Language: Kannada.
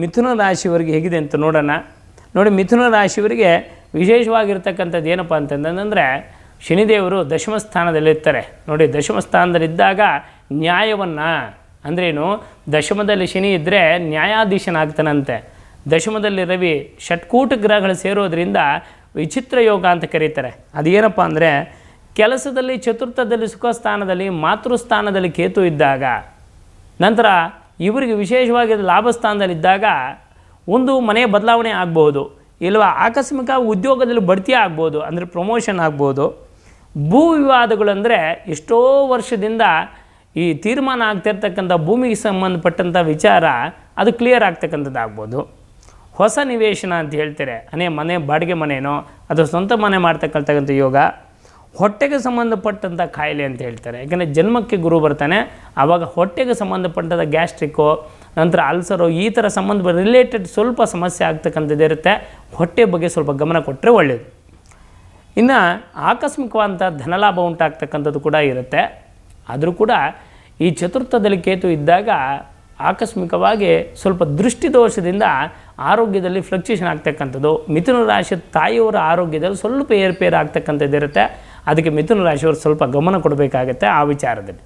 ಮಿಥುನ ರಾಶಿಯವರಿಗೆ ಹೇಗಿದೆ ಅಂತ ನೋಡೋಣ. ನೋಡಿ, ಮಿಥುನ ರಾಶಿಯವರಿಗೆ ವಿಶೇಷವಾಗಿರ್ತಕ್ಕಂಥದ್ದು ಏನಪ್ಪ ಅಂತಂದರೆ ಶನಿದೇವರು ದಶಮ ಸ್ಥಾನದಲ್ಲಿರ್ತಾರೆ. ನೋಡಿ, ದಶಮ ಸ್ಥಾನದಲ್ಲಿದ್ದಾಗ ನ್ಯಾಯವನ್ನು ಅಂದ್ರೇನು, ದಶಮದಲ್ಲಿ ಶನಿ ಇದ್ದರೆ ನ್ಯಾಯಾಧೀಶನಾಗ್ತಾನಂತೆ. ದಶಮದಲ್ಲಿ ರವಿ, ಷಟ್ಕೂಟ ಗ್ರಹಗಳು ಸೇರೋದ್ರಿಂದ ವಿಚಿತ್ರ ಯೋಗ ಅಂತ ಕರೀತಾರೆ. ಅದೇನಪ್ಪ ಅಂದರೆ ಕೆಲಸದಲ್ಲಿ ಚತುರ್ಥದಲ್ಲಿ ಸುಖ ಸ್ಥಾನದಲ್ಲಿ ಮಾತೃಸ್ಥಾನದಲ್ಲಿ ಕೇತು ಇದ್ದಾಗ, ನಂತರ ಇವರಿಗೆ ವಿಶೇಷವಾಗಿ ಲಾಭ ಸ್ಥಾನದಲ್ಲಿದ್ದಾಗ ಒಂದು ಮನೆ ಬದಲಾವಣೆ ಆಗ್ಬೋದು, ಇಲ್ವಾ ಆಕಸ್ಮಿಕ ಉದ್ಯೋಗದಲ್ಲಿ ಬಡ್ತಿ ಆಗ್ಬೋದು, ಅಂದರೆ ಪ್ರಮೋಷನ್ ಆಗ್ಬೋದು. ಭೂ ವಿವಾದಗಳಂದರೆ ಎಷ್ಟೋ ವರ್ಷದಿಂದ ಈ ತೀರ್ಮಾನ ಆಗ್ತಿರ್ತಕ್ಕಂಥ ಭೂಮಿಗೆ ಸಂಬಂಧಪಟ್ಟಂಥ ವಿಚಾರ ಅದು ಕ್ಲಿಯರ್ ಆಗ್ತಕ್ಕಂಥದ್ದು ಆಗ್ಬೋದು. ಹೊಸ ನಿವೇಶನ ಅಂತ ಹೇಳ್ತಾರೆ, ಮನೆ ಬಾಡಿಗೆ ಮನೆಯೋ ಅಥವಾ ಸ್ವಂತ ಮನೆ ಮಾಡ್ತಕ್ಕಂಥ ಯೋಗ. ಹೊಟ್ಟೆಗೆ ಸಂಬಂಧಪಟ್ಟಂಥ ಕಾಯಿಲೆ ಅಂತ ಹೇಳ್ತಾರೆ, ಯಾಕೆಂದರೆ ಜನ್ಮಕ್ಕೆ ಗುರು ಬರ್ತಾನೆ, ಆವಾಗ ಹೊಟ್ಟೆಗೆ ಸಂಬಂಧಪಟ್ಟಂಥ ಗ್ಯಾಸ್ಟ್ರಿಕ್ಕು, ನಂತರ ಅಲ್ಸರು, ಈ ಥರ ಸಂಬಂಧ ರಿಲೇಟೆಡ್ ಸ್ವಲ್ಪ ಸಮಸ್ಯೆ ಆಗ್ತಕ್ಕಂಥದ್ದು ಇರುತ್ತೆ. ಹೊಟ್ಟೆ ಬಗ್ಗೆ ಸ್ವಲ್ಪ ಗಮನ ಕೊಟ್ಟರೆ ಒಳ್ಳೆಯದು. ಇನ್ನು ಆಕಸ್ಮಿಕವಾದಂಥ ಧನಲಾಭ ಉಂಟಾಗ್ತಕ್ಕಂಥದ್ದು ಕೂಡ ಇರುತ್ತೆ. ಆದರೂ ಕೂಡ ಈ ಚತುರ್ಥದಲ್ಲಿ ಕೇತು ಇದ್ದಾಗ ಆಕಸ್ಮಿಕವಾಗಿ ಸ್ವಲ್ಪ ದೃಷ್ಟಿದೋಷದಿಂದ ಆರೋಗ್ಯದಲ್ಲಿ ಫ್ಲಕ್ಚುಯೇಷನ್ ಆಗ್ತಕ್ಕಂಥದ್ದು, ಮಿಥುನ ರಾಶಿ ತಾಯಿಯವರ ಆರೋಗ್ಯದಲ್ಲಿ ಸ್ವಲ್ಪ ಏರ್ಪೇರು ಆಗ್ತಕ್ಕಂಥದ್ದು ಇರುತ್ತೆ. ಅದಕ್ಕೆ ಮಿಥುನ ರಾಶಿಯವರು ಸ್ವಲ್ಪ ಗಮನ ಕೊಡಬೇಕಾಗತ್ತೆ ಆ ವಿಚಾರದಲ್ಲಿ.